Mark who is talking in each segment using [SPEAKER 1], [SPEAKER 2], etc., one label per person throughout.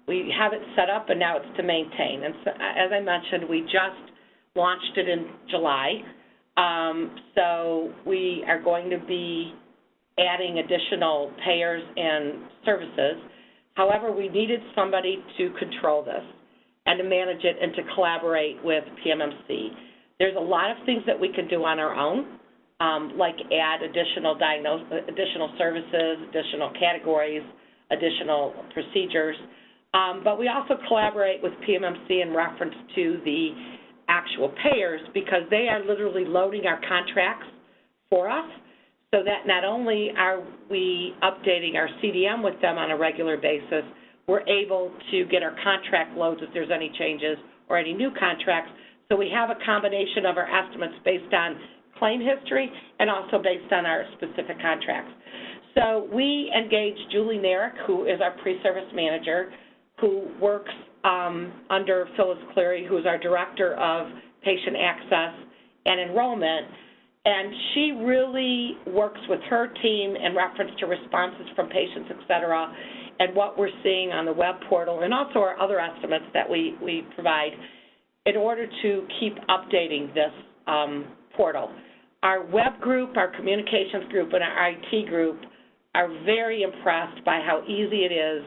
[SPEAKER 1] we have it set up, and now it's to maintain. And so, as I mentioned, we just launched it in July. So we are going to be adding additional payers and services. However, we needed somebody to control this and to manage it and to collaborate with PMMC. There's a lot of things that we can do on our own, like add additional services, additional categories, additional procedures. But we also collaborate with PMMC in reference to the actual payers, because they are literally loading our contracts for us, so that not only are we updating our CDM with them on a regular basis, we're able to get our contract loads if there's any changes or any new contracts. So we have a combination of our estimates based on claim history and also based on our specific contracts. So we engaged Julie Narek, who is our pre-service manager, who works under Phyllis Cleary, who is our Director of Patient Access and Enrollment, and she really works with her team in reference to responses from patients, et cetera, and what we're seeing on the web portal, and also our other estimates that we provide in order to keep updating this portal. Our web group, our communications group, and our IT group are very impressed by how easy it is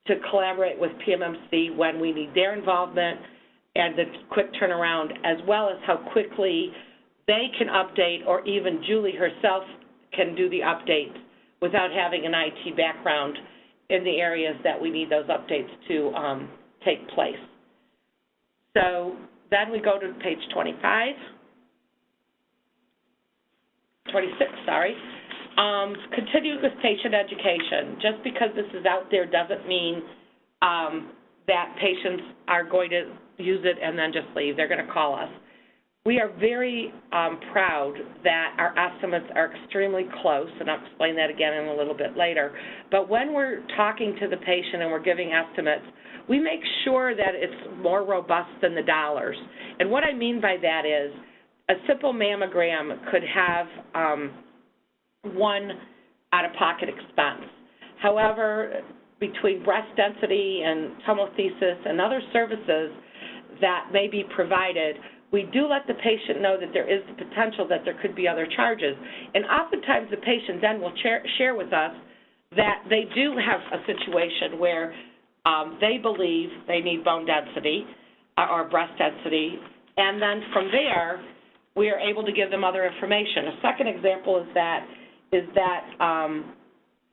[SPEAKER 1] to collaborate with PMMC when we need their involvement and the quick turnaround, as well as how quickly they can update, or even Julie herself can do the updates without having an IT background in the areas that we need those updates to take place. So then we go to page 26, sorry. Continuous patient education. Just because this is out there doesn't mean that patients are going to use it and then just leave. They're going to call us. We are very proud that our estimates are extremely close, and I'll explain that again in a little bit later. But when we're talking to the patient and we're giving estimates, we make sure that it's more robust than the dollars. And what I mean by that is a simple mammogram could have one out-of-pocket expense. However, between breast density and tomosynthesis and other services that may be provided, we do let the patient know that there is the potential that there could be other charges. And oftentimes the patient then will share with us that they do have a situation where they believe they need bone density or breast density, and then from there we are able to give them other information. A second example is that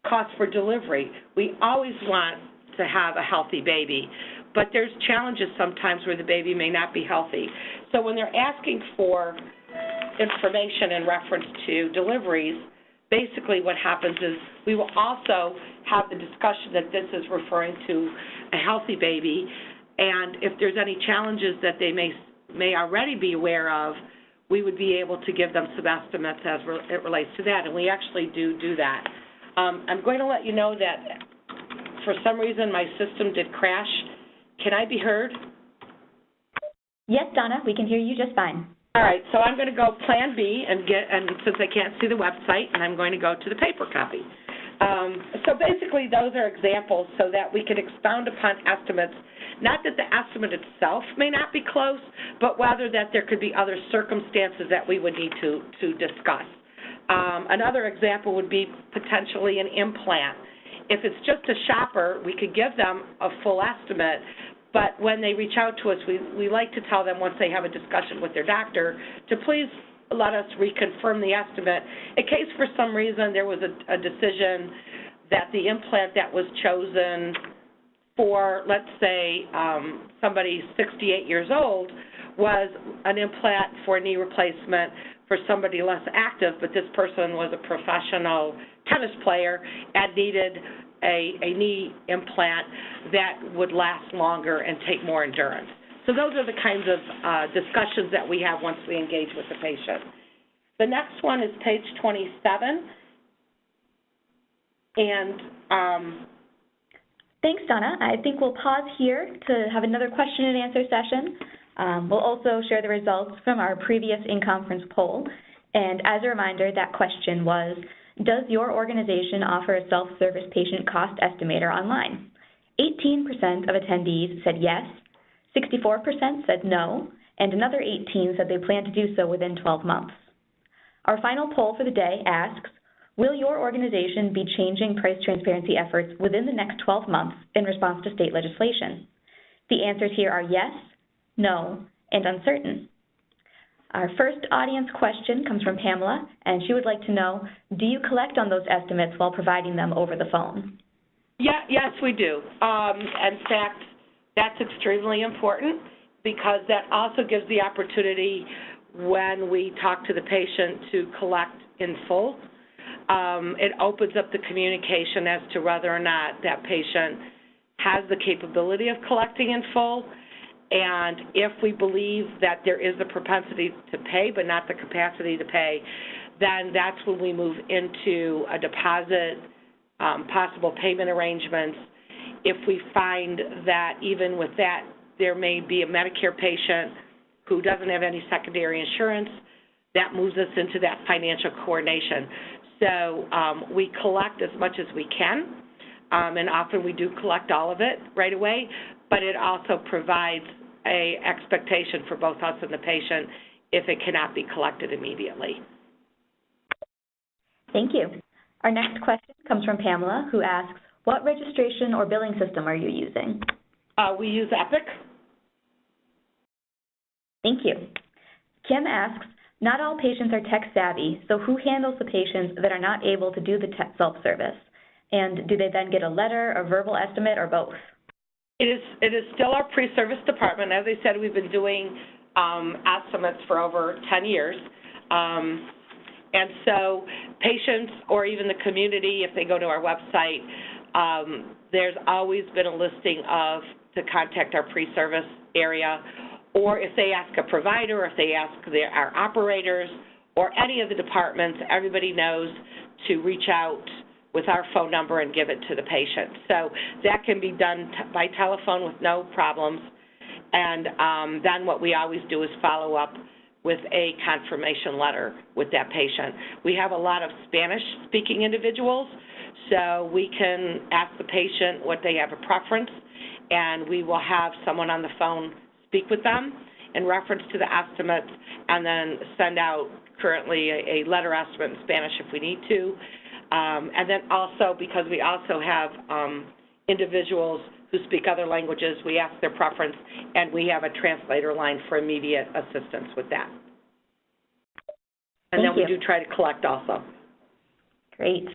[SPEAKER 1] cost for delivery. We always want to have a healthy baby, but there's challenges sometimes where the baby may not be healthy. So when they're asking for information in reference to deliveries, basically what happens is we will also have the discussion that this is referring to a healthy baby, and if there's any challenges that they may already be aware of, we would be able to give them some estimates as it relates to that, and we actually do that. I'm going to let you know that for some reason my system did crash. Can I be heard?
[SPEAKER 2] Yes, Donna, we can hear you just fine.
[SPEAKER 1] All right, so I'm going to go Plan B and since I can't see the website, and I'm going to go to the paper copy. So basically those are examples so that we can expound upon estimates, not that the estimate itself may not be close, but rather that there could be other circumstances that we would need to discuss. Another example would be potentially an implant. If it's just a shopper, we could give them a full estimate, but when they reach out to us, we like to tell them once they have a discussion with their doctor to please let us reconfirm the estimate in case for some reason there was a decision that the implant that was chosen for, let's say, somebody 68 years old was an implant for knee replacement for somebody less active, but this person was a professional tennis player and needed a knee implant that would last longer and take more endurance. So those are the kinds of discussions that we have once we engage with the patient. The next one is page 27. And
[SPEAKER 2] thanks, Donna. I think we'll pause here to have another question and answer session. We'll also share the results from our previous in-conference poll. And as a reminder, that question was, does your organization offer a self-service patient cost estimator online? 18% of attendees said yes, 64% said no, and another 18 said they plan to do so within 12 months. Our final poll for the day asks, will your organization be changing price transparency efforts within the next 12 months in response to state legislation? The answers here are yes, no, and uncertain. Our first audience question comes from Pamela, and she would like to know, do you collect on those estimates while providing them over the phone?
[SPEAKER 1] Yes, we do. In fact, that's extremely important because that also gives the opportunity when we talk to the patient to collect in full. It opens up the communication as to whether or not that patient has the capability of collecting in full. And if we believe that there is the propensity to pay but not the capacity to pay, then that's when we move into a deposit, possible payment arrangements. If we find that even with that, there may be a Medicare patient who doesn't have any secondary insurance, that moves us into that financial coordination. So we collect as much as we can, and often we do collect all of it right away, but it also provides an expectation for both us and the patient if it cannot be collected immediately.
[SPEAKER 2] Thank you. Our next question comes from Pamela, who asks, what registration or billing system are you using?
[SPEAKER 1] We use Epic.
[SPEAKER 2] Thank you. Kim asks, not all patients are tech savvy, so who handles the patients that are not able to do the self-service? And do they then get a letter, a verbal estimate, or both?
[SPEAKER 1] It is still our pre-service department. As I said, we've been doing estimates for over 10 years. And so patients or even the community, if they go to our website, there's always been a listing of to contact our pre-service area, or if they ask a provider, or if they ask our operators, or any of the departments, everybody knows to reach out with our phone number and give it to the patient. So that can be done by telephone with no problems. And then what we always do is follow up with a confirmation letter with that patient. We have a lot of Spanish-speaking individuals, so we can ask the patient what they have a preference, and we will have someone on the phone speak with them in reference to the estimates, and then send out currently a letter estimate in Spanish if we need to. And then also, because we also have individuals who speak other languages, we ask their preference, and we have a translator line for immediate assistance with that. And then we do try to collect also.
[SPEAKER 2] Great.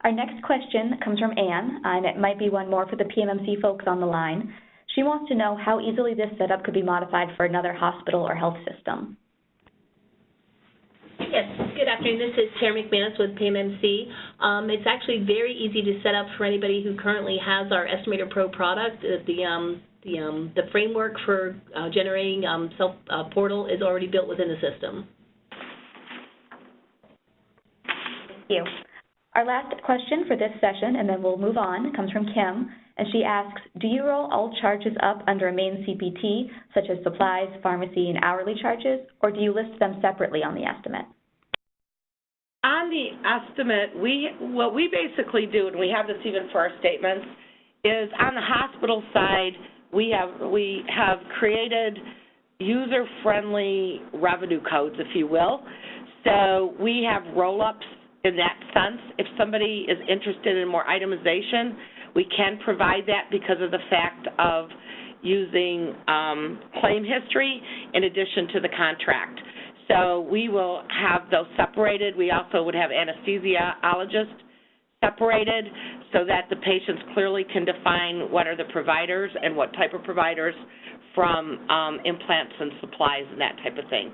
[SPEAKER 2] Our next question comes from Anne, and it might be one more for the PMMC folks on the line. She wants to know how easily this setup could be modified for another hospital or health system.
[SPEAKER 3] Yes, good afternoon. This is Tara McManus with PMMC. It's actually very easy to set up for anybody who currently has our Estimator Pro product. The framework for generating self-portal is already built within the system.
[SPEAKER 2] Thank you. Our last question for this session, and then we'll move on, comes from Kim, and she asks, do you roll all charges up under a main CPT, such as supplies, pharmacy, and hourly charges, or do you list them separately on the estimate?
[SPEAKER 1] On the estimate, what we basically do, and we have this even for our statements, is on the hospital side, we have created user-friendly revenue codes, if you will. So we have roll-ups in that sense. If somebody is interested in more itemization, we can provide that because of the fact of using claim history in addition to the contract. So we will have those separated. We also would have anesthesiologists separated so that the patients clearly can define what are the providers and what type of providers from implants and supplies and that type of thing.